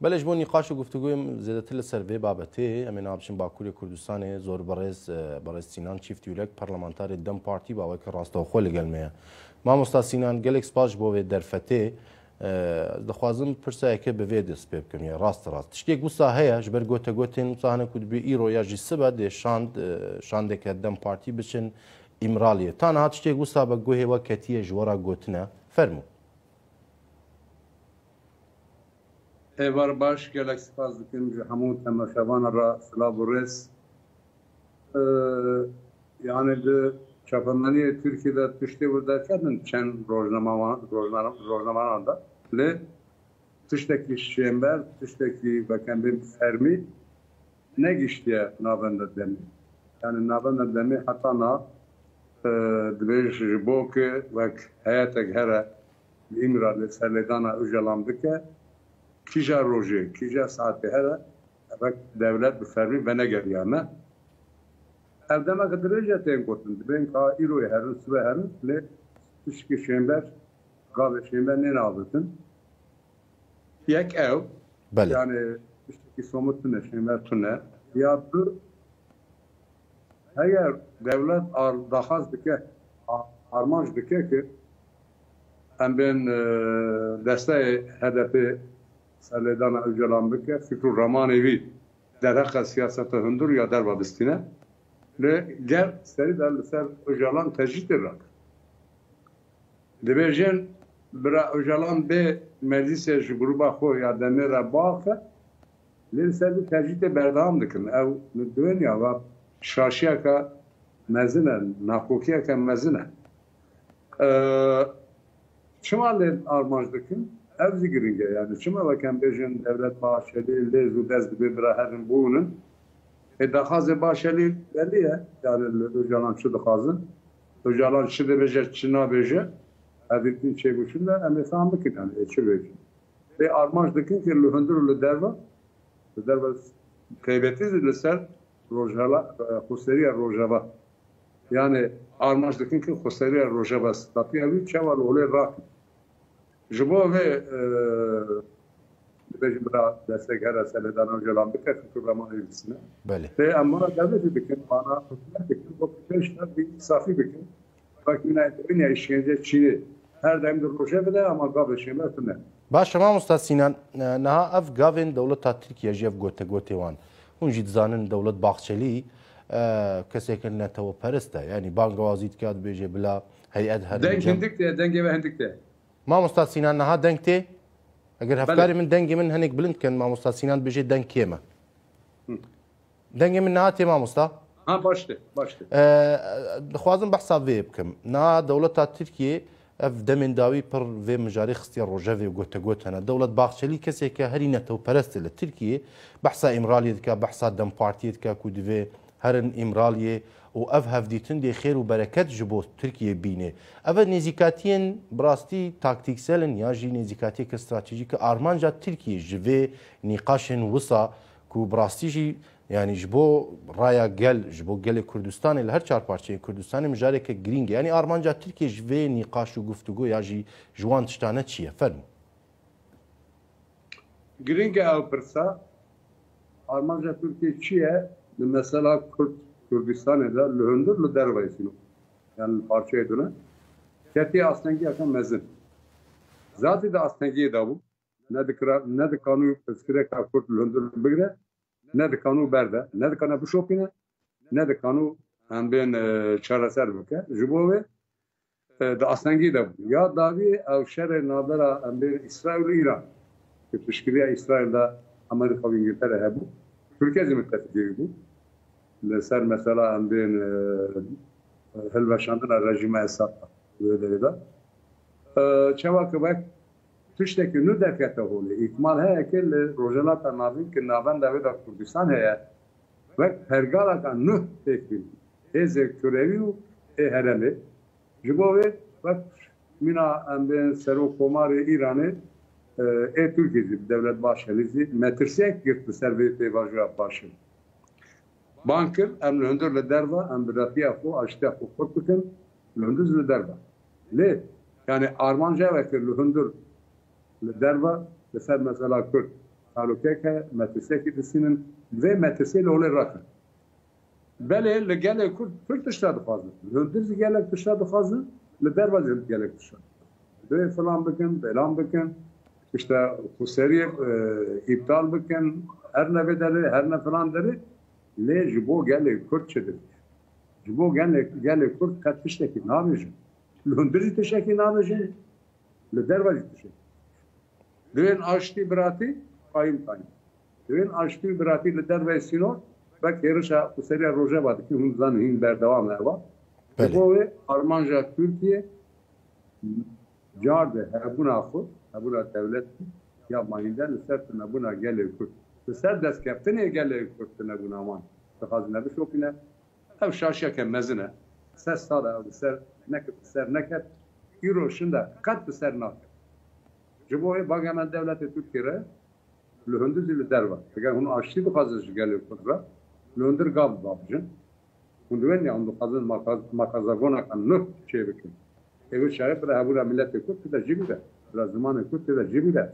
بلش بۆ نیقاش و گفتوگویم زیاتر لەسەر vê بابەتê em ê nabişin Bakurê Kurdistanê zor berêz Sînan Çîftîwlek parlamenterê Dem Partî baweke rastexwe li gel me ye. Mamosta Sînan gelek spas ji bo vê derfetê dixwazim pirsayeke bi vê dest pê bikim ya rast tiştêk wisa heye ji ber gotegotên wisa hene ku dibê îro ya jî sibe dê şandeke Dem Partî biçin îmraliyê. Taniha tiştêk wisa be guhê we ketiye ji wera gotine fermû. Evar baş gelek spas dikim ji hemû temaşevana ra silav û rêz. Yani di çapemeniyê Tirkiyeyê tiştê wir derkedin çend rojnamanan da lê tiştekî şêmber, tiştekî vekembên fermî negiştiye navenda demê. Yani navenda demê heta na dibêje ji bo ki wek heyetek here îmra li serlêdana Öcalan bike kîja rojê, kîja saetê here evek devlet bi fermî venegeriya me. Ev demek dirêje tên gotin dibên ka îroyê herin sibe herin lê tişkî şêmber gavê şêmber nê nabitin. Yek ew yani tiştekî somut tune şêmber tune ya du eğer devlet daxwaz dike armanc dike ki em bên desteyê HDP serlêdana Öcalan bike fikrû ramanê wî derheqa siyaseta hundir ya derva bistîne lê ger serî de li ser Öcalan tecrîtê rakir. Dibêjin bira Öcalan bê meclîsê ji gruba xwe ya demê re biaxe lê li ser vî tecrîtê berdewam dikin. Ew li dunya ve şaşiyeka mezin e, nakokiyeka mezin e. Çima lê armanc dikin? Ev zî giring e yani. Çima vekem bêjin devlet Bahçeli lêz û dest dibe bira herin bûnin. Daxwazê Bahçeli belî ye. Yani Öcalan çi dixwazin. Öcalan çi dibêje çi nabêje. Evîtin çêbûşin de em ê fehm bikin yani çi bêjin. Lê armanc dikin ki li hundir û li derve taybetî li ser Rojava, xweseriya Rojava. Yani armanc dikin ki xweseriya Rojava statiya wî çawa li holê rakin. Ji bo vê dibêjin bira destek here serlêdana Öcalan bike fikrû ramanê bistîne. Lê em wara devletê dikin, ana hikûmet dikin, bo pêşter bir insafî bikin. Bak yine işkence Çin'i her daim de roje bide ama gavê şêmber tune. Baş Mamosta Sînan niha ev gavên dewleta Tirkiye jî ev gotegotê wan hûn jî dizanin dewlet Baxçelî kesek netewperist e yani bangewazî dike dibêje bila heyet her deng hindik de dengê ve hindik de. Mamosta Sînan niha deng tê eger hevkarê min dengê min hinek bilind kin Mamosta Sînan dibêje deng kê me. Dengê min niha tê Mamosta? Ha baştı. Dixwazim behsa vê bikim. Na dewleta Tirkiyê ev demên dawî pir vê mijarê xistiye rojevê û gotegot hene. Dewlet Baxçelî keseke herî netewperest li Tirkiyê behsa îmraliyê dike, behsa Dem Partiyê dike ku divê herin îmraliyê û ev hevdîtin dê xêr û bereket ji bo Tirkiyê bîne. Ev nêzîkatiyên bi rastî taktikselin ya jî nêzîkatiyeke stratejîk armanca Tirkiyê ji vê nîqaşên wisa ku bi rastî jî yani ji bo raya gel ji bo gelê Kurdistanê li her çar parçeyên Kurdistanê mijareke girîng e. Yani armanca Tirkiye ji vê nîqaş û guftûgo ya jî ji wan tiştane çi ye? Fermû. Girîng e ew pirsa armanca Tirkiye çi ye? Li mesela Kurdistanê de li hundir li derve sîno. Yani li parçeyê dune. Ketiye astengiyeka mezin. Zatî de astengiyê de bû. Ne dikanû piskireka Kurd li hundir bigire. Ne dikanû berde, ne dikane bişopîne, ne dikanû em bên çareser bike. Ji bo wê di astengî de bû. Ya davî ew şerê navbera em bên İsrail û İran ki piştgiriya İsrail'de Amerika û İngiltere hebû. Tirkiye jî mittefikî bû. Li ser mesela em bên hilweşandina rejîma Esad wê de. Çawa ki wek tiştekî nû derkete holê. İhtimal heye ki li rojelata navîn ki navenda wê de Kurdistan heye wek pergaleka nû têkîn hêzê Kurewî û ê heremê. Ji bo wê wek mîna em bên Serokkomarê Îranê ê Tirkiye jî devlet Bahçelî jî metirsiyek girt bi ser vê pêvajoya Başil. Bankir em li hundir li derve em bi retiya xwe aştiya xwe xurt bikin li hundir li derve. Lê yani armanca vekir li hundir li derve li ser mesela Kürt halukeke metriseki disinin ve metrisiyle olay rakı. Beli le gelek Kürt dışarı fazla. Löndirzi gelek dışarı fazla. Le dervazı gelek dışarı. Böyle falan bakın, belan bakın. İşte bu seriye iptal bakın. Her ne bedeli, her ne falan deri. Le jibo gelek Kürtçedir. Jibo gelek Kürt katıştaki ne yapacak? Löndirzi teşeki ne yapacak? Le dervazı teşeki. Dün açtı birati, kayım kayım. Dün açtı birati le dervazı sinor. Bak yarışa bu seriye roja vardı ki hunzan hin berdevam var. Bu ve Armanca Türkiye cardı hebuna xud, hebuna devlet yapmayından sertine buna geliyor Kürt. Ser dest kaptene geliyor Kürt'üne buna aman. Hazine bir şokine. Ev şaşyake mezine. Ses sada ser neket. Euro şimdi kat ser nak. Ciboye baghemen devleti Türkiye'ye lühündüz ili derva. Eğer onu aşçı bir kazıcı geliyor Kürt'ra. Lühündür gab babcın. Bundan ya onu kazın makazagona kan nur şey bikin. Evet şahit bile habura milleti Kürt de cibide. Biraz zamanı Kürt de cibide.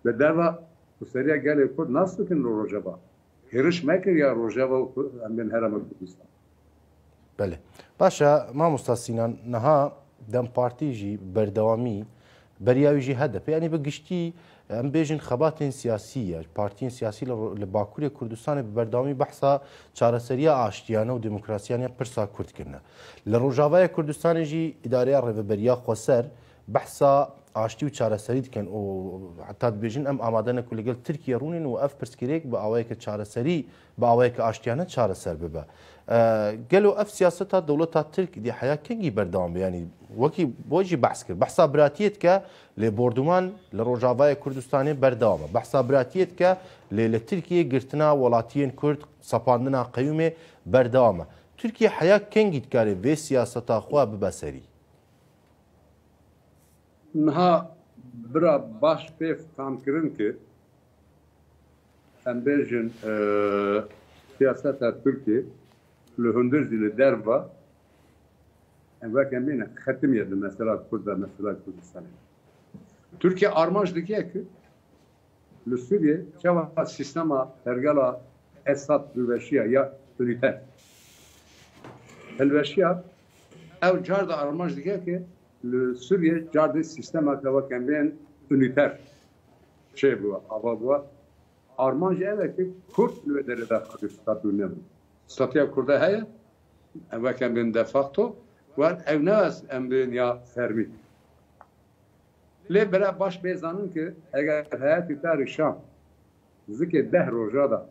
Ve derva bu seriye geliyor Kürt nasıl ki Rojava? Hiriş mekir ya Rojava ben herama Kürtistan. Bele. Başa Mamosta Sinan naha dem parti jî berdewamî beriya jî hedef. Yani bi giştî em bêjin xebatên siyasî ya partiyên siyasî li Bakurê Kurdistanê bi berdewamî behsa çareseriya aştiyana û demokrasiyana pirsa Kurd kirine. Li Rojavaya Kurdistanê jî îdareya rêveberiya Xweser behsa aştî û çareserî dikin û heta dibêjin em amade ne ku li gel Tirkiye rûnin û ev pirsgirêk bi awayeke çareserî bi awayeke aştiyana çareser bibe. Gelo ev siyaseta dewleta Tirk di heya kengî berdewam be yani wekî bo jî behs kir. Behsa biratiyê dike lê borduman li Rojavaya Kurdistanê berdewam e. Behsa biratiyê dike lê li Tirkiye girtina welatiyên Kurd sepandina qeyûmê berdewam e. Tirkiye heya kengî dikare vê siyaseta xwe bibe serî. Niha bira baş pêv tam kirin ki em bêjin siyaseta Türkiye li hundir jî li derva em vekem bîne xetimiye di mesela Kurda mesela Kurdistanê. Türkiye armanj dike ki li Sûriye çawa sistema hergala Esad rûveşiya ya üniter. Helveşiya ev car da armanj dike ki li Sûriye car de sistema que vekem bîn üniter. Şey bu, ava bu. Armanj ev ki Kürt li derede statü ne bu. Statüya Kurda heye em vekem bîn de facto ve ev nevas em bîn ya fermi. Lê bera baş bêzanin ki eger heyetî tarî Şam zikê 10 roja da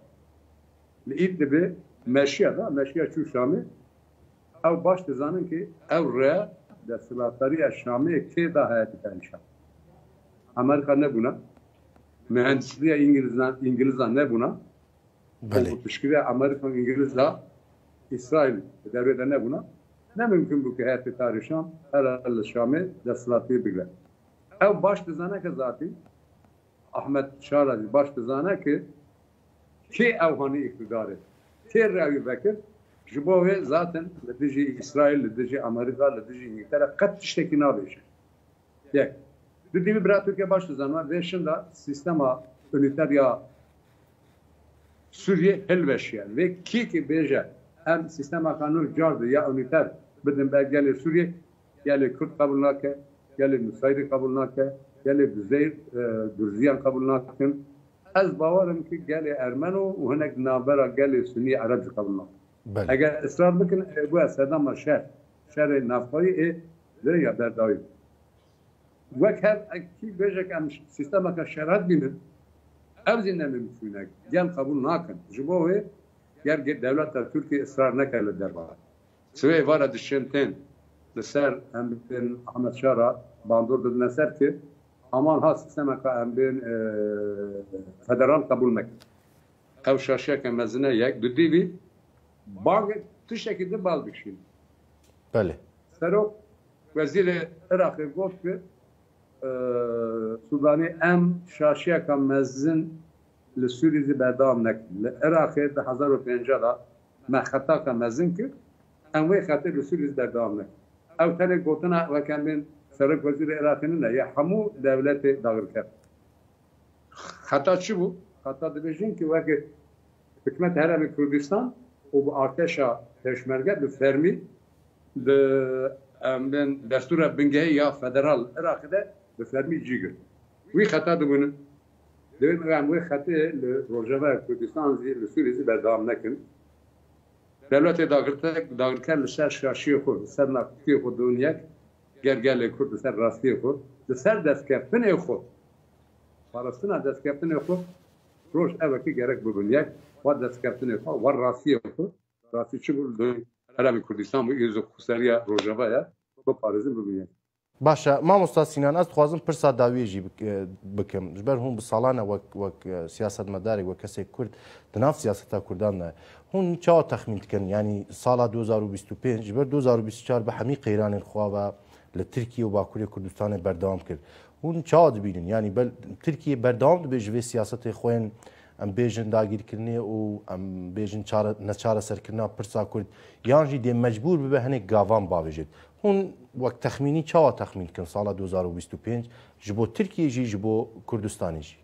li İdlibê meşiya çû Şamê ew baş dizanin ki ew rê desthilatdariya Şamê kê da heyetî tarî Şam. Amerika nebûne, mühendisliğe İngilizan nebûne, pişkiriya Amerika İngilizla İsrail devrede nebûne, ne mümkün bu ki heyetî tarî Şam herhalde Şamê desthilatî bigre. Ev baş dizane ki zaten Ahmet Şarazi baş dizane ki ev hani iktidarı. Ter ravi bekir. Jibo ve zaten ledici İsrail, ledici Amerika, ledici İngiltere kat tişteki nabişir. Yek. Dediğimi bırak Türkiye baş dizane ve şimdi sistema üniter ya Suriye helveşiyen ve ki beje hem sistema kanun cardı ya üniter bidin belgeli Suriye yani Kürt kabul nake gelip Nusayri kabul nake, gelip Dürziyan kabul nakin. Az bavarım ki gelip Ermeno ve henek nabera gelip Sünni Arapçı kabul nakin. Eğer ısrar bakın bu Saddam'a şer nafayı ya berdavi. Vek her ki bejek am sistema ka şerat binin. Evzinde mümkünek. Gel kabul nakin. Jibo ve yer devlet Türkiye ısrar nekele derba. Sıvı var adışenten. Ser em bin Ahmet Şara bandur dedine ser ki aman ha sistema ka em bin federal kabul mek. Ev şaşıya ke mezine yek düdüvi bağ tişekide bal bişin. Bele. Serok vezir Irak'ı got ki Sudani em şaşıya ke mezin li Suriye berdam nek. Irak'ı 2005'da mehata ke mezin ki em ve xatir li Suriye berdam nek. Ev tane gotuna vekem bin Serok Vezir Irak'ın ne ya hamu devleti dağır kert. Hata çi bu? Hata dibêjin ki wekî hikûmet Herêma Kurdistan û bu artêşa Pêşmerge bi fermî di em destûra bingehî ya federal Iraqê de bi fermî cî girt. Wî xeta dibûnin. Divê em wê xetê li Rojava Kurdistan zî li Sûriyê zî berdewam nekin. Devletê dagirker li ser şaşiyê xwe, li ser naqdiyê xwe dûniyek gergelê Kurd li ser rastiyê xwe, li ser destkefinê xwe, parastina destkefinê xwe roj evekî gerek bibin yek, wa destkefinê xwe, wa rastiyê xwe, rastî çi bû li Herêma Kurdistan bû êzî xweseriya Rojavaya biparêzin bibin yek. Başa mamosta Sinan ez dixwazim pirsa dawiyê jî bikim ji ber hûn bi salane wek siyasetmedarê wek kesek Kurd di nav siyaseta Kurdan de hûn çawa texmîn dikin yanî sala 2025 ji ber 2024 bi hemî qeyranên xwe ve li Tirkiye û Bakurê Kurdistanê berdewam kir. Hûn çawa dibînin yanî Tirkiye berdewam dibe ji vê siyasetê xwe yên em bêjin dagîrkirinê û em bêjin neçareserkirina pirsa Kurd yan jî dê mecbûr bibe hinek gavan bavêjit. Hûn wek texmînî çawa texmîn dikin sala 2025 ji bo Tirkiye jî ji bo Kurdistanê jî.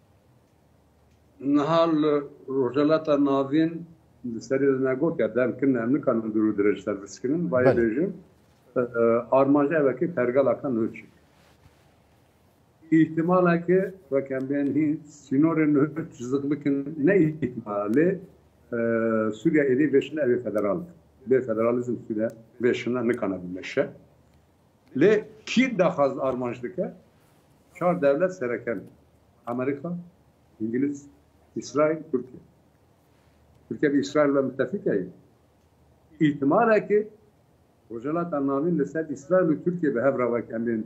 Niha li Rojhilata Navîn li serê negotiya derkirin em nikarin dûr dirêj serviskirin bayê bêjin armanca evekî pergelaka nû çî. İhtimaleke wek em bên hîn sînorên nû çizik bikin ne ihtimalê Sûriya êdî bêşine evê federal. Bê federalizm Sûriya bêşine nikane bimeşe. Lê kî daxwaz armanc dike? Çar devlet sereken. Amerika, İngiliz, İsrail, Türkiye. Türkiye bir İsrail ve müttefik eydi. İhtimaleki Rojhilata Navîn li ser İsrail ve Türkiye bi hev re wek em bên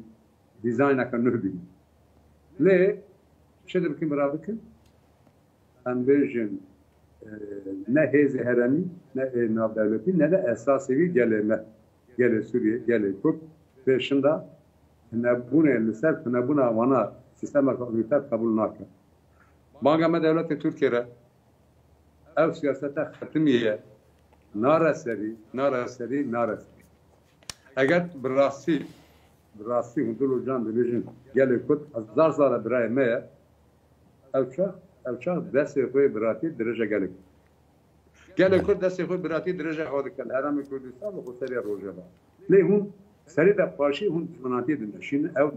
dîzayneka nû bînin. Lê çi dibikin bira bikin? Em bêjin ne hêzê heremî, ne navdewletî, ne de esasî gelê me, gelê Sûriye, gelê Kurd pêşin de nebûnê li ser nebûna wana sistemeka unîter qebûl nakin. Banga me devletê Tirkiye re ev siyaseta xetimiye nareserî. Eger bi rastî hûn dil û can dibêjin gelê Kurd hezar sala birayê me ye ev çax destê xwe biratî dirêja gelê Kurd. Gelê Kurd destê xwe biratî dirêja xwe dike li Herêma Kurdistan û xweseriya Rojava. Lê hûn serê de paşî hûn dijminatiyê dinişînin ev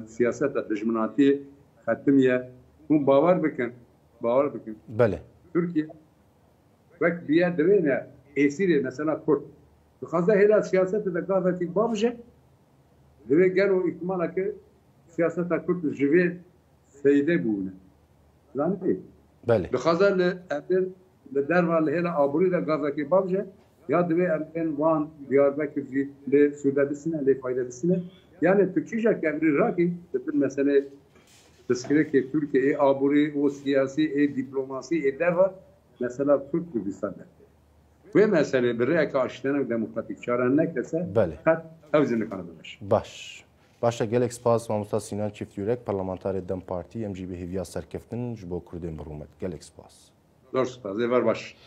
siyaseta dijminatiyê xetimiye hûn bawer bikin. Bele. Türkiye wek biye divêne êsîrê mesela Kurd dixwaze hêla siyasetê de gavekî babije divê gelo ihtimaleke siyaseta Kurd ji vê seydê bûne. Zanî? Bele. Dixwaze li derva li hêla aborî de gavekî babije ya divê em bên wan Diyarbekir jî lê sûde bisine, lê fayde bisine. Yani Türkçe kemrî rakî di mesele Tezkireke Türkiye aborî û siyasî diplomasî derva mesela Türk Kurdistan'da. Ve mesele bir reka aştana demokratik çaren nekese evzini kanıdılmış. Başa gelek spas mamosta Sinan Çiftiyürek parlamentarê Dem Partî em jî bi hêviya serkeftin ji bo Kurdên bi rûmet. Gelek spas. Zor spas. Êvar baş.